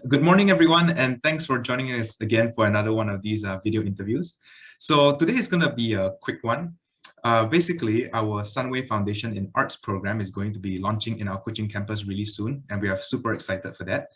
Good morning, everyone, and thanks for joining us again for another one of these video interviews. So today is going to be a quick one. Basically, our Sunway Foundation in Arts program is going to be launching in our Kuching campus really soon, and we are super excited for that.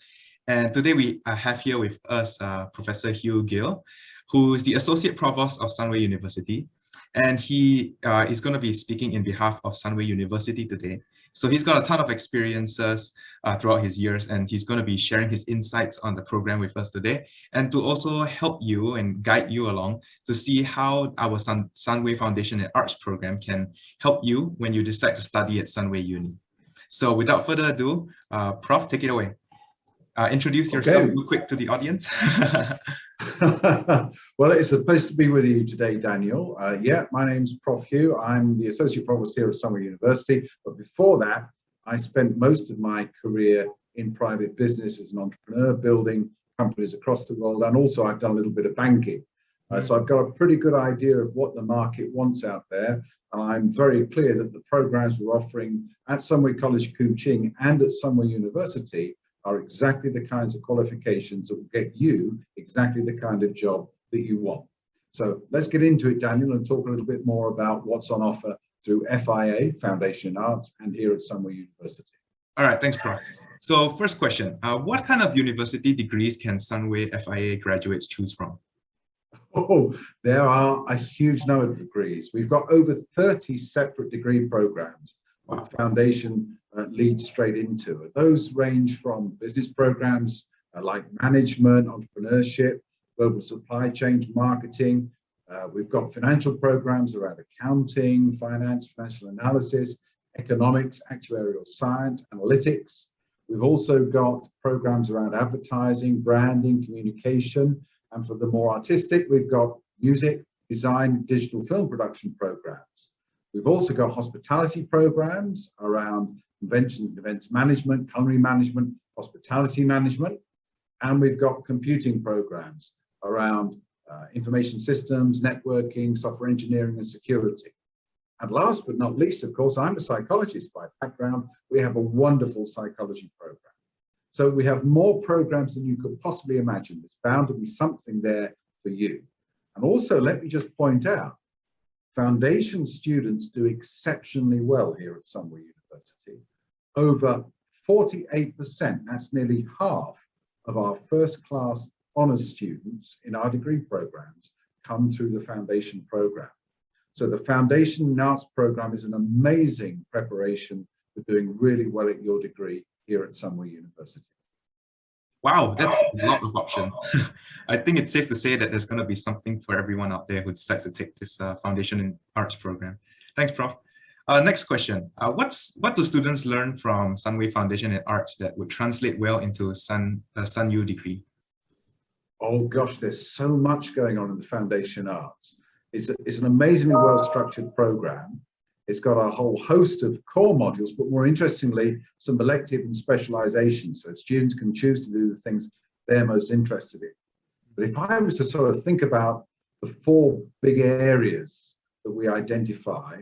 And today we have here with us Professor Hew Gill, who is the Associate Provost of Sunway University, and he is going to be speaking in behalf of Sunway University today. So he's got a ton of experiences throughout his years, and he's going to be sharing his insights on the program with us today, and to also help you and guide you along to see how our Sunway Foundation and Arts program can help you when you decide to study at Sunway Uni. So without further ado, Prof, take it away. Introduce yourself real quick to the audience. Well, it's a pleasure to be with you today, Daniel. My name's Prof. Hew. I'm the Associate Provost here at Sunway University. But before that, I spent most of my career in private business as an entrepreneur, building companies across the world. And also I've done a little bit of banking. So I've got a pretty good idea of what the market wants out there. I'm very clear that the programs we're offering at Sunway College Kuching and at Sunway University are exactly the kinds of qualifications that will get you exactly the kind of job that you want. So let's get into it, Daniel, and talk a little bit more about what's on offer through FIA, Foundation in Arts, and here at Sunway University. All right, thanks, Prof. So first question, what kind of university degrees can Sunway FIA graduates choose from? Oh, there are a huge number of degrees. We've got over 30 separate degree programs that Foundation leads straight into. Those range from business programs like management, entrepreneurship, global supply chain, marketing. We've got financial programs around accounting, finance, financial analysis, economics, actuarial science, analytics. We've also got programs around advertising, branding, communication. And for the more artistic, we've got music, design, digital film production programs. We've also got hospitality programs around conventions and events management, culinary management, hospitality management. And we've got computing programs around information systems, networking, software engineering, and security. And last but not least, of course, I'm a psychologist by background. We have a wonderful psychology program. So we have more programs than you could possibly imagine. There's bound to be something there for you. And also, let me just point out, Foundation students do exceptionally well here at Sunway University. Over 48%, that's nearly half of our first-class honours students in our degree programs come through the Foundation program. So the Foundation in Arts program is an amazing preparation for doing really well at your degree here at Sunway University. Wow, that's a lot of options. I think it's safe to say that there's going to be something for everyone out there who decides to take this Foundation in Arts program. Thanks, Prof. Next question. What do students learn from Sunway Foundation in Arts that would translate well into a SunU degree? Oh gosh, there's so much going on in the Foundation Arts. It's an amazingly well-structured program. It's got a whole host of core modules, but more interestingly, some elective and specializations, so students can choose to do the things they're most interested in. But if I was to sort of think about the four big areas that we identify,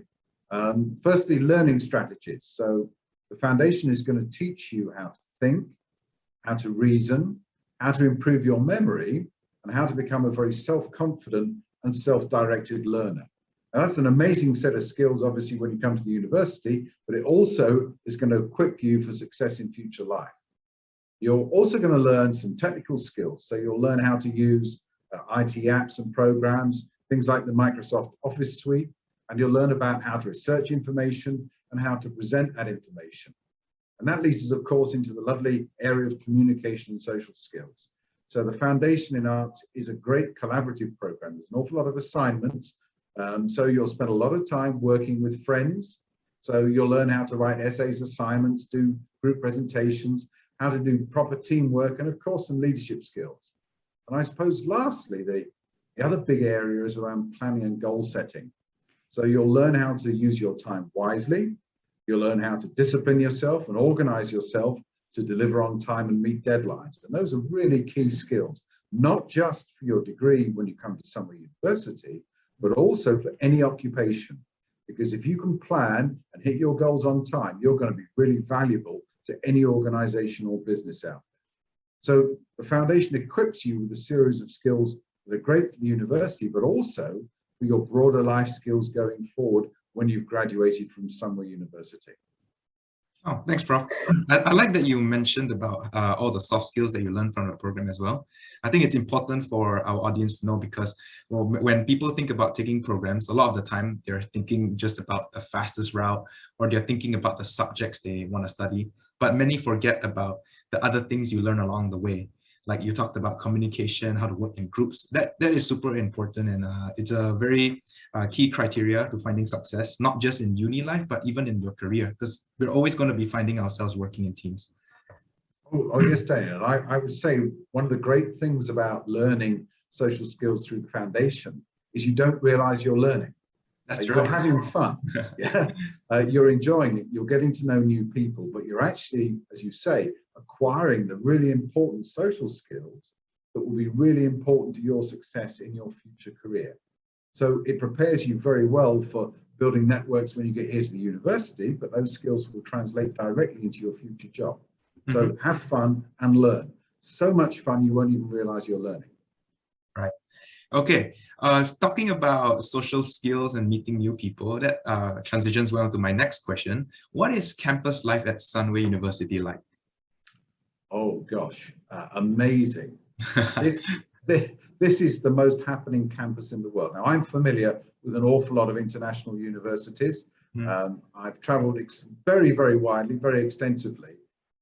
firstly, learning strategies. So the Foundation is going to teach you how to think, how to reason, how to improve your memory, and how to become a very self-confident and self-directed learner. Now, that's an amazing set of skills, obviously, when you come to the university, but it also is going to equip you for success in future life. You're also going to learn some technical skills. So you'll learn how to use IT apps and programs, things like the Microsoft Office suite, and you'll learn about how to research information and how to present that information. And that leads us, of course, into the lovely area of communication and social skills. So the Foundation in Arts is a great collaborative program. There's an awful lot of assignments. So you'll spend a lot of time working with friends. So you'll learn how to write essays, assignments, do group presentations, how to do proper teamwork, and of course, some leadership skills. And I suppose lastly, the other big area is around planning and goal setting. So you'll learn how to use your time wisely. You'll learn how to discipline yourself and organize yourself to deliver on time and meet deadlines. And those are really key skills, not just for your degree when you come to Sunway University, but also for any occupation. Because if you can plan and hit your goals on time, you're going to be really valuable to any organization or business out there. So the foundation equips you with a series of skills that are great for the university, but also for your broader life skills going forward when you've graduated from Sunway University. Oh, thanks, Prof. I like that you mentioned about all the soft skills that you learned from the program as well. I think it's important for our audience to know because when people think about taking programs, a lot of the time they're thinking just about the fastest route, or they're thinking about the subjects they want to study, but many forget about the other things you learn along the way. Like you talked about communication, how to work in groups. That is super important, and it's a very key criteria to finding success, not just in uni life, but even in your career, because we're always going to be finding ourselves working in teams. Oh yes, Daniel. I would say one of the great things about learning social skills through the foundation is you don't realize you're learning. That's You're right. having fun. Yeah, you're enjoying it. You're getting to know new people, but you're actually, as you say, acquiring the really important social skills that will be really important to your success in your future career. So it prepares you very well for building networks when you get here to the university, but those skills will translate directly into your future job. So have fun and learn. So much fun you won't even realize you're learning. Right. Okay, talking about social skills and meeting new people, that transitions well to my next question. What is campus life at Sunway University like? Oh gosh, amazing. This is the most happening campus in the world. Now, I'm familiar with an awful lot of international universities. I've traveled very, very widely, very extensively,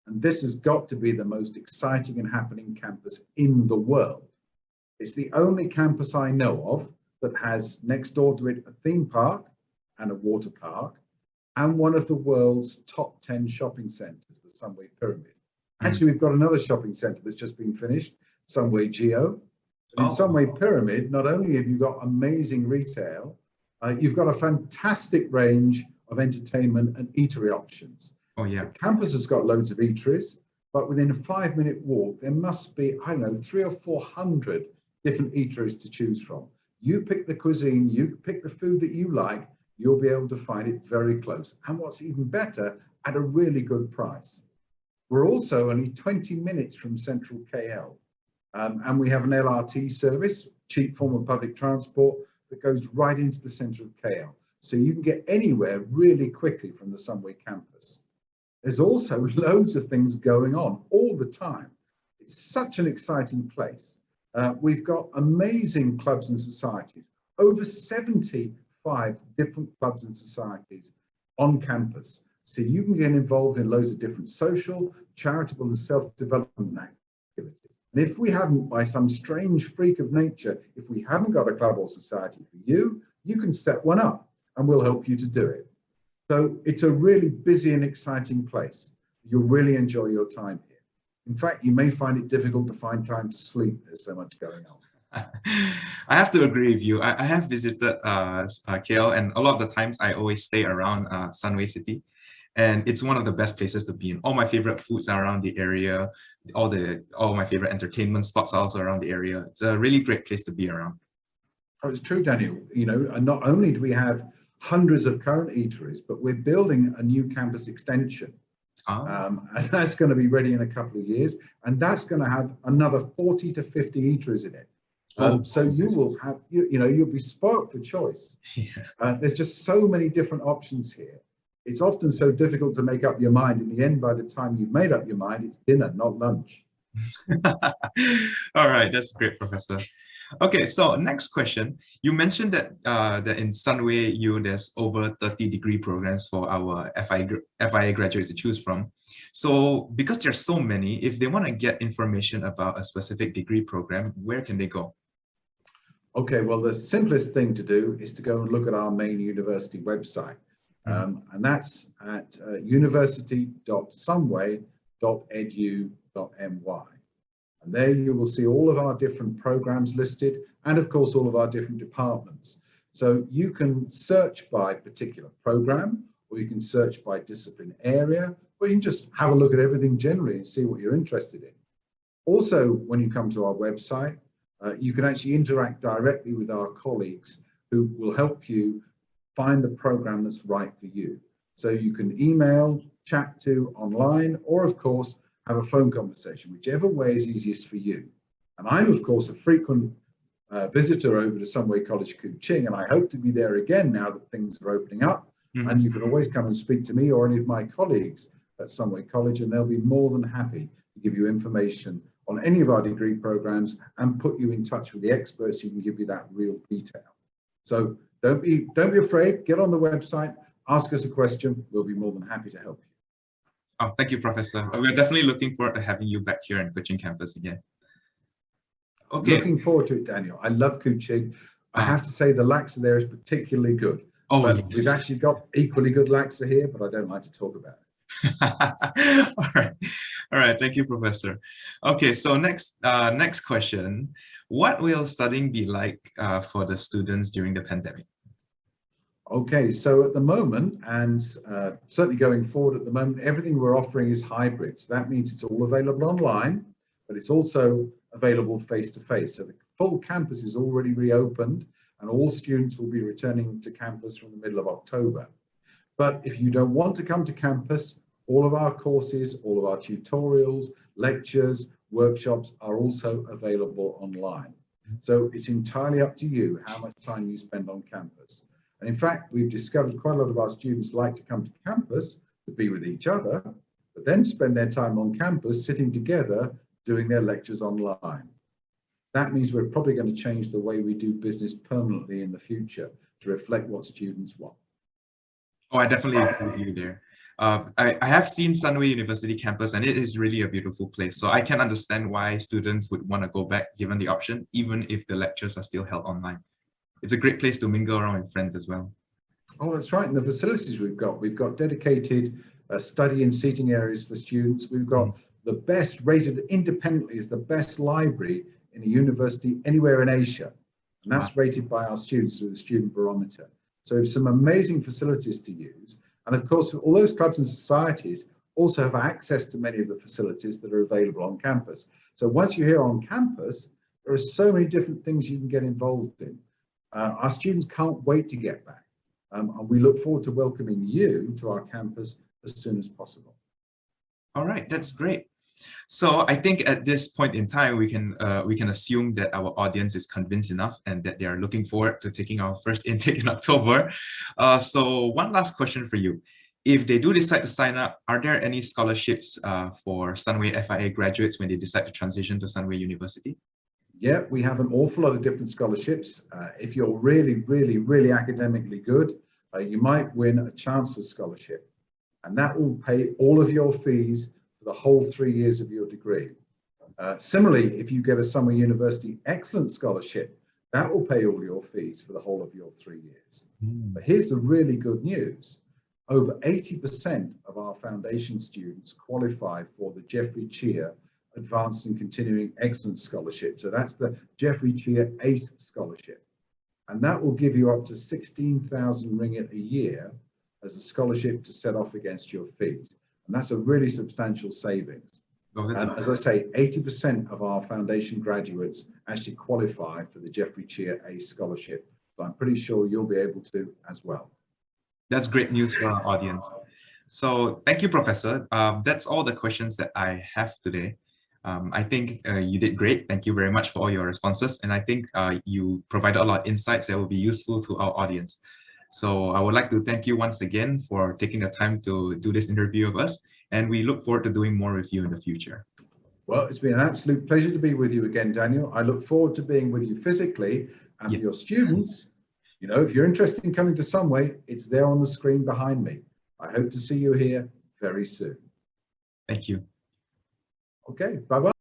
and this has got to be the most exciting and happening campus in the world. It's the only campus I know of that has next door to it a theme park and a water park and one of the world's top 10 shopping centres, the Sunway Pyramid. Actually, we've got another shopping centre that's just been finished, Sunway Geo. And in Sunway Pyramid, not only have you got amazing retail, you've got a fantastic range of entertainment and eatery options. Oh, yeah. The campus has got loads of eateries, but within a 5-minute walk, there must be, I don't know, 300 or 400 different eateries to choose from. You pick the cuisine, you pick the food that you like, you'll be able to find it very close. And what's even better, at a really good price. We're also only 20 minutes from central KL. And we have an LRT service, cheap form of public transport, that goes right into the center of KL. So you can get anywhere really quickly from the Sunway campus. There's also loads of things going on all the time. It's such an exciting place. We've got amazing clubs and societies, over 75 different clubs and societies on campus. So you can get involved in loads of different social, charitable and self-development activities. And if we haven't, by some strange freak of nature, if we haven't got a club or society for you, you can set one up and we'll help you to do it. So it's a really busy and exciting place. You'll really enjoy your time here. In fact, you may find it difficult to find time to sleep. There's so much going on. I have to agree with you. I have visited KL, and a lot of the times I always stay around Sunway City. And it's one of the best places to be in. All my favorite foods are around the area. All my favorite entertainment spots are also around the area. It's a really great place to be around. Oh, it's true, Daniel. You know, and not only do we have hundreds of current eateries, but we're building a new campus extension. And that's going to be ready in a couple of years. And that's going to have another 40 to 50 eateries in it. So you will have, you'll be spoiled for choice. Yeah. There's just so many different options here. It's often so difficult to make up your mind. In the end, by the time you've made up your mind, it's dinner, not lunch. All right, that's great, Professor. Okay, so next question. You mentioned that that in Sunway there's over 30 degree programs for our FIA graduates to choose from. So because there's so many, if they want to get information about a specific degree program, where can they go? Okay, well, the simplest thing to do is to go and look at our main university website. And that's at university.sunway.edu.my. And there you will see all of our different programs listed and of course all of our different departments. So you can search by particular program, or you can search by discipline area, or you can just have a look at everything generally and see what you're interested in. Also, when you come to our website, you can actually interact directly with our colleagues who will help you find the program that's right for you. So you can email, chat to online, or of course, have a phone conversation, whichever way is easiest for you. And I'm, of course, a frequent visitor over to Sunway College Kuching, and I hope to be there again now that things are opening up. And you can always come and speak to me or any of my colleagues at Sunway College, and they'll be more than happy to give you information on any of our degree programs and put you in touch with the experts who can give you that real detail. So don't be afraid, get on the website, ask us a question, we'll be more than happy to help you. Oh, thank you, Professor. We're definitely looking forward to having you back here in Kuching campus again. Okay. Looking forward to it, Daniel. I love Kuching. I have to say the laksa there is particularly good. Oh, but yes. We've actually got equally good laksa here, but I don't like to talk about it. All right. Thank you, Professor. Okay, so next question. What will studying be like for the students during the pandemic? Okay, so at the moment, and certainly going forward at the moment, everything we're offering is hybrid. So that means it's all available online, but it's also available face-to-face. So the full campus is already reopened, and all students will be returning to campus from the middle of October. But if you don't want to come to campus, all of our courses, all of our tutorials, lectures, workshops are also available online. So it's entirely up to you how much time you spend on campus. And in fact, we've discovered quite a lot of our students like to come to campus to be with each other, but then spend their time on campus sitting together doing their lectures online. That means we're probably going to change the way we do business permanently in the future to reflect what students want. Oh, I definitely agree with you there. I have seen Sunway University campus, and it is really a beautiful place. So I can understand why students would want to go back given the option, even if the lectures are still held online. It's a great place to mingle around with friends as well. Oh, that's right. And the facilities we've got dedicated study and seating areas for students. We've got the best rated independently as the best library in a university anywhere in Asia. And that's rated by our students through the student barometer. So it's some amazing facilities to use. And of course, all those clubs and societies also have access to many of the facilities that are available on campus. So once you're here on campus, there are so many different things you can get involved in. Our students can't wait to get back. And we look forward to welcoming you to our campus as soon as possible. All right, that's great. So I think at this point in time, we can assume that our audience is convinced enough and that they are looking forward to taking our first intake in October. So one last question for you. If they do decide to sign up, are there any scholarships for Sunway FIA graduates when they decide to transition to Sunway University? Yeah, we have an awful lot of different scholarships. If you're really academically good, you might win a Chancellor's Scholarship. And that will pay all of your fees for the whole 3 years of your degree. Similarly, if you get a Sunway University Excellence Scholarship, that will pay all your fees for the whole of your 3 years. But here's the really good news. Over 80% of our foundation students qualify for the Jeffrey Cheer Advanced and Continuing Excellence Scholarship. So that's the Jeffrey Cheer ACE Scholarship. And that will give you up to 16,000 ringgit a year as a scholarship to set off against your fees. And that's a really substantial savings. Oh, and as I say, 80% of our foundation graduates actually qualify for the Jeffrey Cheer ACE Scholarship. So I'm pretty sure you'll be able to as well. That's great news for our audience. So thank you, Professor. That's all the questions that I have today. I think you did great. Thank you very much for all your responses. And I think you provided a lot of insights that will be useful to our audience. So I would like to thank you once again for taking the time to do this interview with us. And we look forward to doing more with you in the future. Well, it's been an absolute pleasure to be with you again, Daniel. I look forward to being with you physically. And for your students, you know, if you're interested in coming to Sunway, it's there on the screen behind me. I hope to see you here very soon. Thank you. Okay, bye-bye.